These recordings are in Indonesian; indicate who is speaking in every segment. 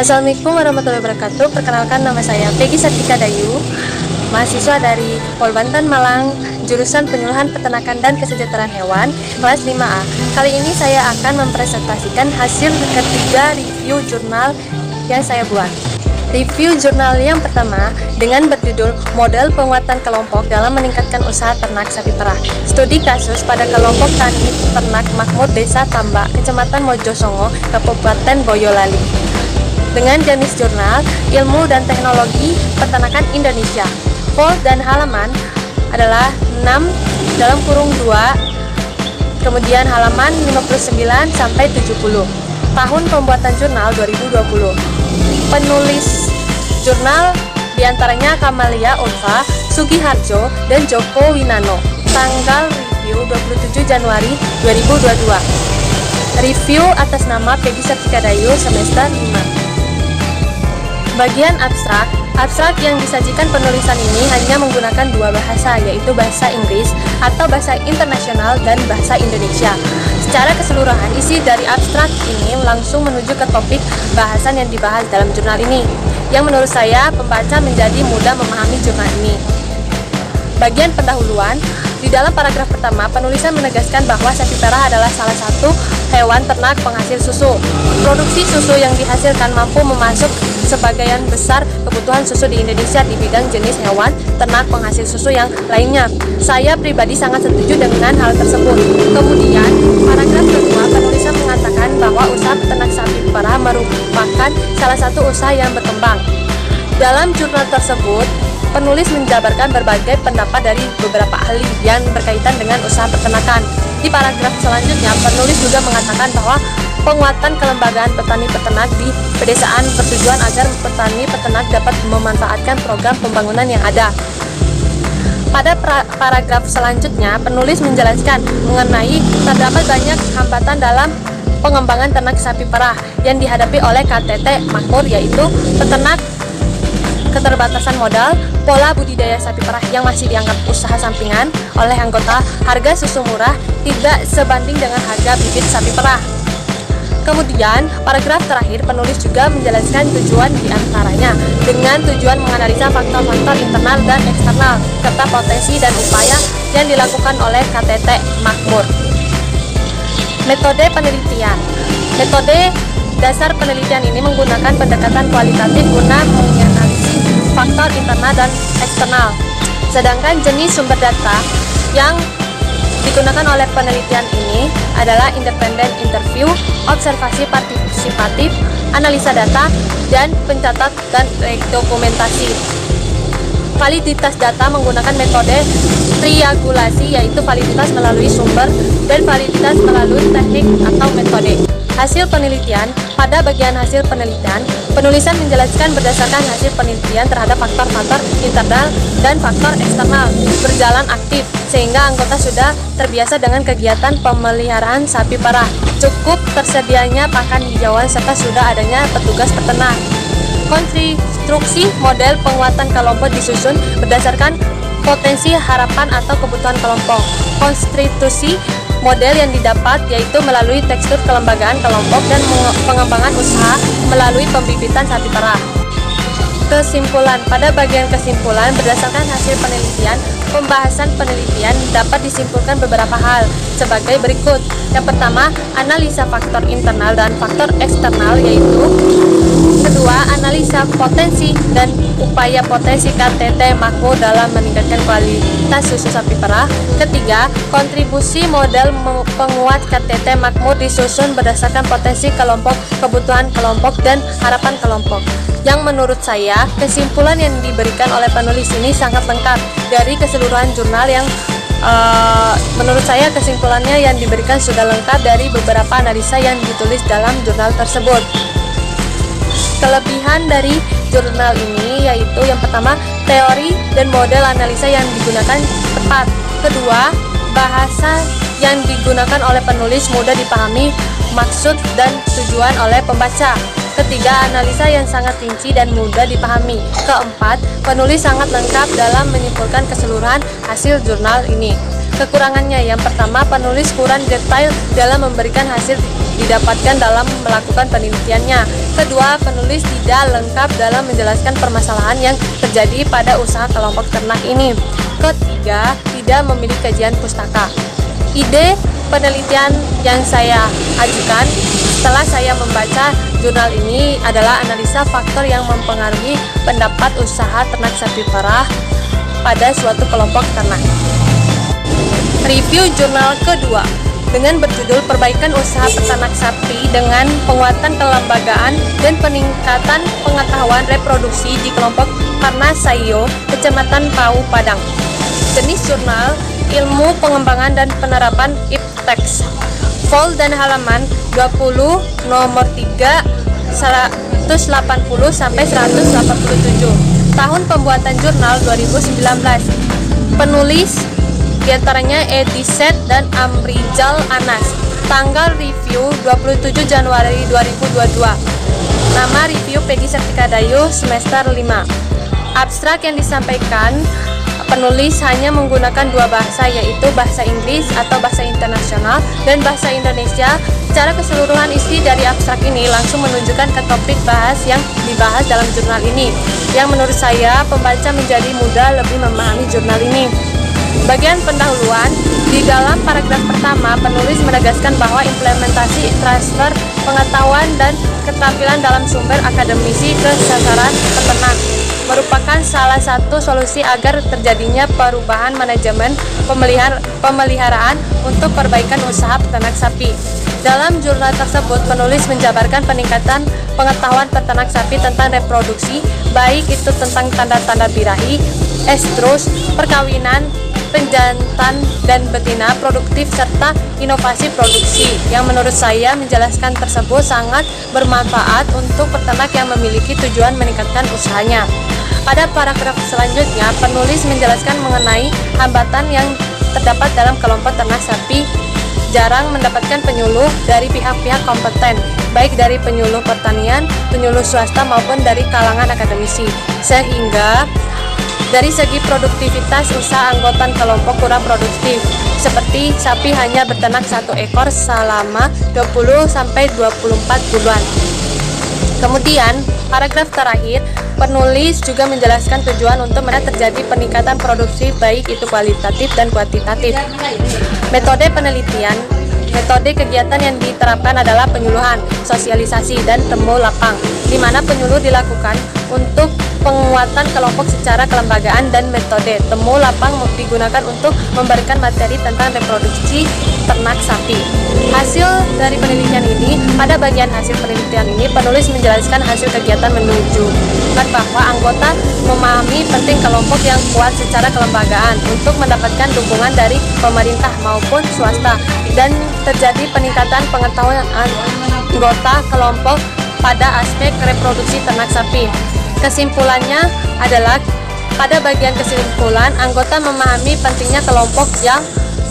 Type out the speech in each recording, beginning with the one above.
Speaker 1: Assalamualaikum warahmatullahi wabarakatuh. Perkenalkan, nama saya Peggy Sartika Dayu, mahasiswa dari Pol Banten Malang, jurusan Penyuluhan Peternakan dan Kesejahteraan Hewan, kelas 5A. Kali ini saya akan mempresentasikan hasil ketiga review jurnal yang saya buat. Review jurnal yang pertama dengan berjudul Model Penguatan Kelompok dalam Meningkatkan Usaha Ternak Sapi Perah. Studi kasus pada kelompok tani ternak makmur Desa Tambak, Kecamatan Mojosongo, Kabupaten Boyolali. Dengan jenis jurnal Ilmu dan Teknologi Peternakan Indonesia. Volt dan halaman adalah 6/2, kemudian halaman 59 sampai 70. Tahun pembuatan jurnal 2020. Penulis jurnal diantaranya Kamalia Ulfa, Sugiharjo, dan Joko Winano. Tanggal review 27 Januari 2022. Review atas nama Peggy Sartika Dayu, semester 5. Bagian abstrak. Abstrak yang disajikan penulisan ini hanya menggunakan dua bahasa, yaitu bahasa Inggris atau bahasa internasional dan bahasa Indonesia. Secara keseluruhan, isi dari abstrak ini langsung menuju ke topik bahasan yang dibahas dalam jurnal ini, yang menurut saya pembaca menjadi mudah memahami jurnal ini. Bagian pendahuluan. Di dalam paragraf pertama, penulisan menegaskan bahwa sapi perah adalah salah satu hewan ternak penghasil susu. Produksi susu yang dihasilkan mampu memasuk sebagian besar kebutuhan susu di Indonesia di bidang jenis hewan ternak penghasil susu yang lainnya. Saya pribadi sangat setuju dengan hal tersebut. Kemudian, paragraf kedua, penulisan mengatakan bahwa usaha peternak sapi perah merupakan salah satu usaha yang berkembang. Dalam jurnal tersebut, penulis menjabarkan berbagai pendapat dari beberapa ahli yang berkaitan dengan usaha peternakan. Di paragraf selanjutnya, penulis juga mengatakan bahwa penguatan kelembagaan petani-peternak di pedesaan bertujuan agar petani-peternak dapat memanfaatkan program pembangunan yang ada. Pada paragraf selanjutnya, penulis menjelaskan mengenai terdapat banyak hambatan dalam pengembangan ternak sapi perah yang dihadapi oleh KTT makmur, yaitu peternak, keterbatasan modal, pola budidaya sapi perah yang masih dianggap usaha sampingan oleh anggota, harga susu murah tidak sebanding dengan harga bibit sapi perah. Kemudian, paragraf terakhir, penulis juga menjelaskan tujuan diantaranya dengan tujuan menganalisa faktor-faktor internal dan eksternal serta potensi dan upaya yang dilakukan oleh KTT makmur. Metode penelitian. Metode dasar penelitian ini menggunakan pendekatan kualitatif guna menganalisis faktor internal dan eksternal. Sedangkan jenis sumber data yang digunakan oleh penelitian ini adalah independent interview, observasi partisipatif, analisa data, dan pencatat dan dokumentasi. Validitas data menggunakan metode triangulasi, yaitu validitas melalui sumber dan validitas melalui teknik atau metode. Hasil penelitian. Pada bagian hasil penelitian, penulisan menjelaskan berdasarkan hasil penelitian terhadap faktor-faktor internal dan faktor eksternal berjalan aktif, sehingga anggota sudah terbiasa dengan kegiatan pemeliharaan sapi perah. Cukup tersedianya pakan hijauan serta sudah adanya petugas peternak. Konstruksi model penguatan kelompok disusun berdasarkan potensi, harapan, atau kebutuhan kelompok. Konstitusi model yang didapat yaitu melalui tekstur kelembagaan kelompok dan pengembangan usaha melalui pembibitan sapi perah. Kesimpulan. Pada bagian kesimpulan, berdasarkan hasil penelitian, pembahasan penelitian dapat disimpulkan beberapa hal sebagai berikut. Yang pertama, analisa faktor internal dan faktor eksternal, yaitu kedua, analisa potensi dan upaya potensi KTT makmur dalam meningkatkan kualitas susu sapi perah. Ketiga, kontribusi model penguat KTT makmur disusun berdasarkan potensi kelompok, kebutuhan kelompok, dan harapan kelompok. Yang menurut saya, kesimpulan yang diberikan oleh penulis ini sangat lengkap dari keseluruhan jurnal yang menurut saya kesimpulannya yang diberikan sudah lengkap dari beberapa analisa yang ditulis dalam jurnal tersebut. Kelebihan dari jurnal ini yaitu yang pertama, teori dan model analisa yang digunakan tepat. Kedua, bahasa yang digunakan oleh penulis mudah dipahami maksud dan tujuan oleh pembaca. Ketiga, analisa yang sangat rinci dan mudah dipahami. Keempat, penulis sangat lengkap dalam menyimpulkan keseluruhan hasil jurnal ini. Kekurangannya, yang pertama, penulis kurang detail dalam memberikan hasil didapatkan dalam melakukan penelitiannya. Kedua, penulis tidak lengkap dalam menjelaskan permasalahan yang terjadi pada usaha kelompok ternak ini. Ketiga, tidak memiliki kajian pustaka. Ide penelitian yang saya ajukan setelah saya membaca jurnal ini adalah analisa faktor yang mempengaruhi pendapat usaha ternak sapi perah pada suatu kelompok ternak. Review jurnal kedua dengan berjudul Perbaikan Usaha Peternak Sapi dengan Penguatan Kelembagaan dan Peningkatan Pengetahuan Reproduksi di Kelompok Parnasaio, Kecamatan Pau, Padang. Jenis jurnal Ilmu Pengembangan dan Penerapan Iptex. Vol dan halaman 20 nomor 3 180 sampai 187. Tahun pembuatan jurnal 2019. Penulis diantaranya Edi Set dan Amrizal Anas. Tanggal review 27 Januari 2022. Nama review Peggy Sartika Dayu, semester 5. Abstrak yang disampaikan penulis hanya menggunakan dua bahasa, yaitu bahasa Inggris atau bahasa internasional dan bahasa Indonesia. Secara keseluruhan isi dari abstrak ini langsung menunjukkan ke topik bahas yang dibahas dalam jurnal ini, yang menurut saya pembaca menjadi mudah lebih memahami jurnal ini. Bagian pendahuluan, di dalam paragraf pertama penulis menegaskan bahwa implementasi transfer pengetahuan dan keterampilan dalam sumber akademisi ke sasaran peternak merupakan salah satu solusi agar terjadinya perubahan manajemen pemeliharaan untuk perbaikan usaha peternak sapi. Dalam jurnal tersebut, penulis menjabarkan peningkatan pengetahuan peternak sapi tentang reproduksi, baik itu tentang tanda-tanda birahi, estrus, perkawinan, penjantan dan betina, produktif, serta inovasi produksi, yang menurut saya menjelaskan tersebut sangat bermanfaat untuk peternak yang memiliki tujuan meningkatkan usahanya. Pada paragraf selanjutnya, penulis menjelaskan mengenai hambatan yang terdapat dalam kelompok ternak sapi jarang mendapatkan penyuluh dari pihak-pihak kompeten, baik dari penyuluh pertanian, penyuluh swasta maupun dari kalangan akademisi, sehingga dari segi produktivitas usaha anggota kelompok kurang produktif, seperti sapi hanya berternak 1 ekor selama 20-24 bulan. Kemudian, paragraf terakhir, penulis juga menjelaskan tujuan untuk terjadi peningkatan produksi baik itu kualitatif dan kuantitatif. Metode penelitian, metode kegiatan yang diterapkan adalah penyuluhan, sosialisasi, dan temu lapang, di mana penyuluh dilakukan untuk penguatan kelompok secara kelembagaan, dan metode temu lapang digunakan untuk memberikan materi tentang reproduksi ternak sapi. Hasil dari penelitian ini, pada bagian hasil penelitian ini penulis menjelaskan hasil kegiatan menunjukkan bahwa anggota memahami penting kelompok yang kuat secara kelembagaan untuk mendapatkan dukungan dari pemerintah maupun swasta, dan terjadi peningkatan pengetahuan anggota kelompok pada aspek reproduksi ternak sapi. Kesimpulannya adalah, pada bagian kesimpulan, anggota memahami pentingnya kelompok yang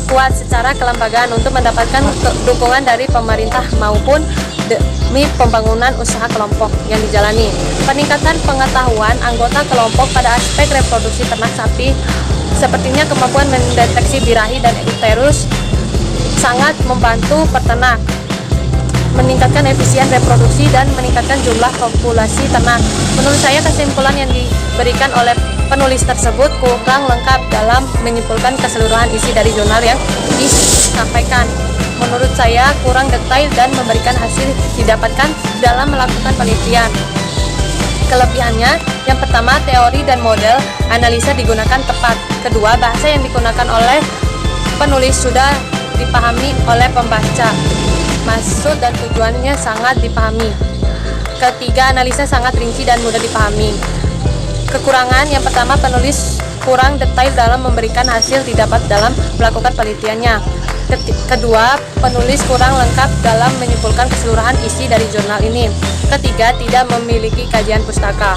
Speaker 1: kuat secara kelembagaan untuk mendapatkan dukungan dari pemerintah maupun demi pembangunan usaha kelompok yang dijalani. Peningkatan pengetahuan anggota kelompok pada aspek reproduksi ternak sapi, sepertinya kemampuan mendeteksi birahi dan uterus, sangat membantu peternak meningkatkan efisien reproduksi dan meningkatkan jumlah populasi ternak. Menurut saya, kesimpulan yang diberikan oleh penulis tersebut kurang lengkap dalam menyimpulkan keseluruhan isi dari jurnal yang disampaikan. Menurut saya kurang detail dan memberikan hasil didapatkan dalam melakukan penelitian. Kelebihannya, yang pertama, teori dan model analisa digunakan tepat. Kedua, bahasa yang digunakan oleh penulis sudah dipahami oleh pembaca. Maksud dan tujuannya sangat dipahami. Ketiga, analisa sangat rinci dan mudah dipahami. Kekurangan, yang pertama, penulis kurang detail dalam memberikan hasil didapat dalam melakukan penelitiannya. Kedua, penulis kurang lengkap dalam menyimpulkan keseluruhan isi dari jurnal ini. Ketiga, tidak memiliki kajian pustaka.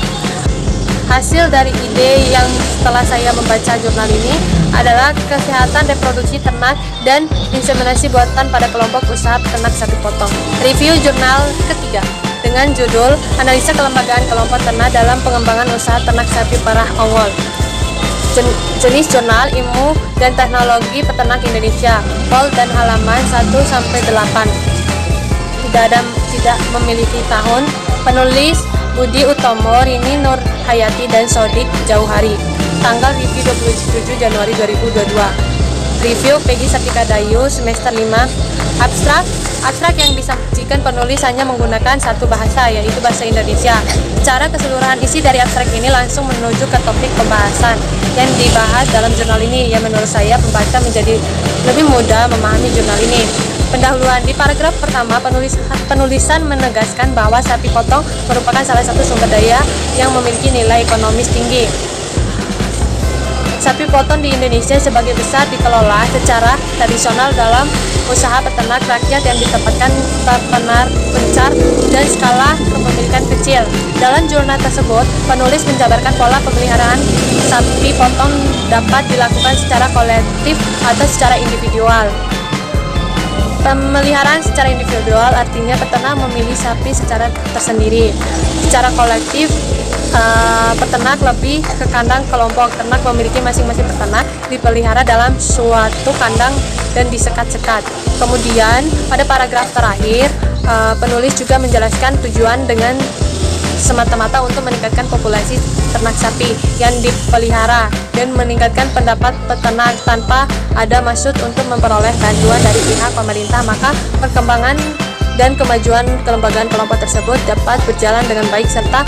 Speaker 1: Hasil dari ide yang setelah saya membaca jurnal ini adalah kesehatan reproduksi ternak dan inseminasi buatan pada kelompok usaha peternak sapi potong. Review jurnal ketiga dengan judul Analisa Kelembagaan Kelompok Ternak dalam Pengembangan Usaha Ternak Sapi Perah Ongol. Jenis jurnal Ilmu dan Teknologi Peternak Indonesia, Vol dan halaman 1-8. tidak memiliki tahun. Penulis Budi Utomo, Rini Nur Hayati, dan Sodik Jauhari. Tanggal review 27 Januari 2022. Review Peggy Sartika Dayu, semester 5. Abstrak yang disajikan penulis hanya menggunakan satu bahasa, yaitu bahasa Indonesia. Secara keseluruhan isi dari abstrak ini langsung menuju ke topik pembahasan yang dibahas dalam jurnal ini, yang menurut saya pembaca menjadi lebih mudah memahami jurnal ini. Pendahuluan. Di paragraf pertama, penulisan menegaskan bahwa sapi potong merupakan salah satu sumber daya yang memiliki nilai ekonomis tinggi. Sapi potong di Indonesia sebagai besar dikelola secara tradisional dalam usaha peternak rakyat yang ditempatkan benar pencar dan skala kepemilikan kecil. Dalam jurnal tersebut, penulis menjabarkan pola pemeliharaan sapi potong dapat dilakukan secara kolektif atau secara individual. Pemeliharaan secara individual artinya peternak memilih sapi secara tersendiri. Secara kolektif, peternak lebih ke kandang kelompok. Ternak memiliki masing-masing peternak dipelihara dalam suatu kandang dan disekat-sekat. Kemudian pada paragraf terakhir, penulis juga menjelaskan tujuan dengan semata-mata untuk meningkatkan populasi ternak sapi yang dipelihara dan meningkatkan pendapat peternak tanpa ada maksud untuk memperoleh bantuan dari pihak pemerintah, maka perkembangan dan kemajuan kelembagaan kelompok tersebut dapat berjalan dengan baik serta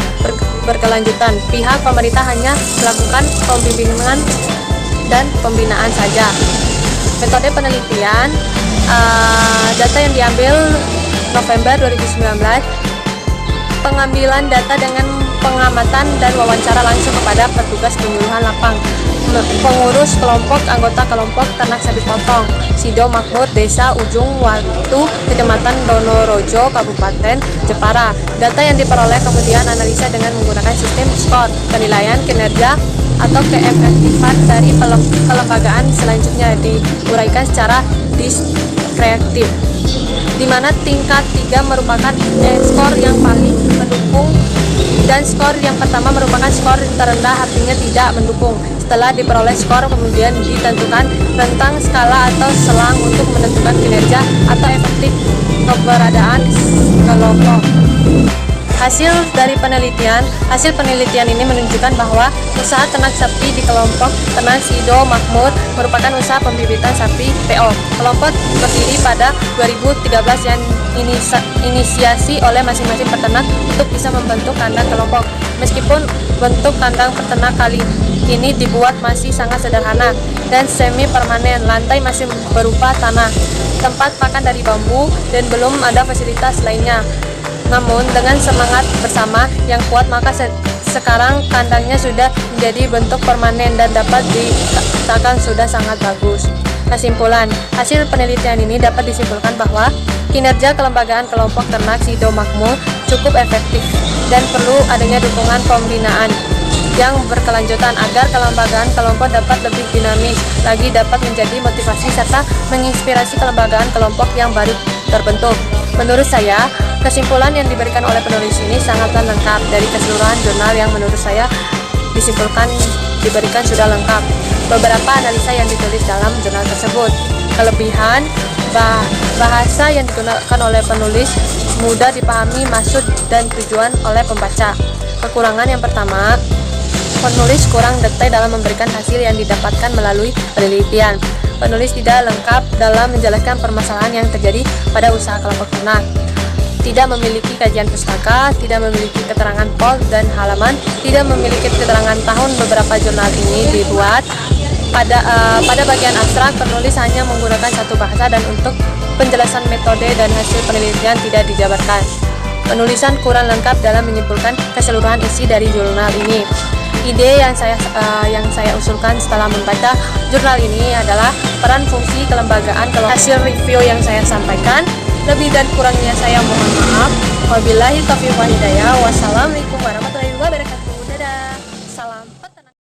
Speaker 1: berkelanjutan. Pihak pemerintah hanya melakukan pembimbingan dan pembinaan saja. Metode penelitian, data yang diambil November 2019, pengambilan data dengan pengamatan dan wawancara langsung kepada petugas penyuluhan lapang, pengurus kelompok, anggota kelompok ternak sapi potong, Sido Makmur, Desa Ujung Watu, Kecamatan Donorojo, Kabupaten Jepara. Data yang diperoleh kemudian analisa dengan menggunakan sistem skor, penilaian kinerja atau keefektifan dari kelembagaan selanjutnya diuraikan secara diskretif, di mana tingkat 3 merupakan skor yang paling mendukung dan skor yang pertama merupakan skor terendah, artinya tidak mendukung. Setelah diperoleh skor, kemudian ditentukan rentang skala atau selang untuk menentukan kinerja atau efektif keberadaan kelompok. Hasil penelitian ini menunjukkan bahwa usaha ternak sapi di kelompok ternak Sido Makmur merupakan usaha pembibitan sapi PO. Kelompok berdiri pada 2013 yang inisiasi oleh masing-masing peternak untuk bisa membentuk kandang kelompok. Meskipun bentuk kandang peternak kali ini dibuat masih sangat sederhana dan semi permanen, lantai masih berupa tanah, tempat pakan dari bambu, dan belum ada fasilitas lainnya. Namun dengan semangat bersama yang kuat, maka sekarang kandangnya sudah menjadi bentuk permanen dan dapat dikatakan sudah sangat bagus. Kesimpulan, hasil penelitian ini dapat disimpulkan bahwa kinerja kelembagaan kelompok ternak Sido Makmur cukup efektif dan perlu adanya dukungan pembinaan yang berkelanjutan agar kelembagaan kelompok dapat lebih dinamis lagi, dapat menjadi motivasi serta menginspirasi kelembagaan kelompok yang baru terbentuk. Menurut saya, kesimpulan yang diberikan oleh penulis ini sangatlah lengkap dari keseluruhan jurnal yang menurut saya diberikan sudah lengkap. Beberapa analisa yang ditulis dalam jurnal tersebut. Kelebihan, bahasa yang digunakan oleh penulis mudah dipahami maksud dan tujuan oleh pembaca. Kekurangan yang pertama, penulis kurang detail dalam memberikan hasil yang didapatkan melalui penelitian. Penulis tidak lengkap dalam menjelaskan permasalahan yang terjadi pada usaha kelompok ternak. Tidak memiliki kajian pustaka, tidak memiliki keterangan pol dan halaman, tidak memiliki keterangan tahun beberapa jurnal ini dibuat. Pada bagian abstrak, penulis hanya menggunakan satu bahasa dan untuk penjelasan metode dan hasil penelitian tidak dijabarkan. Penulisan kurang lengkap dalam menyimpulkan keseluruhan isi dari jurnal ini. Ide yang saya usulkan setelah membaca jurnal ini adalah peran fungsi kelembagaan. Kalau hasil review yang saya sampaikan, lebih dan kurangnya saya mohon maaf. Wabillahi taufiq wal hidayah. Wassalamualaikum warahmatullahi wabarakatuh.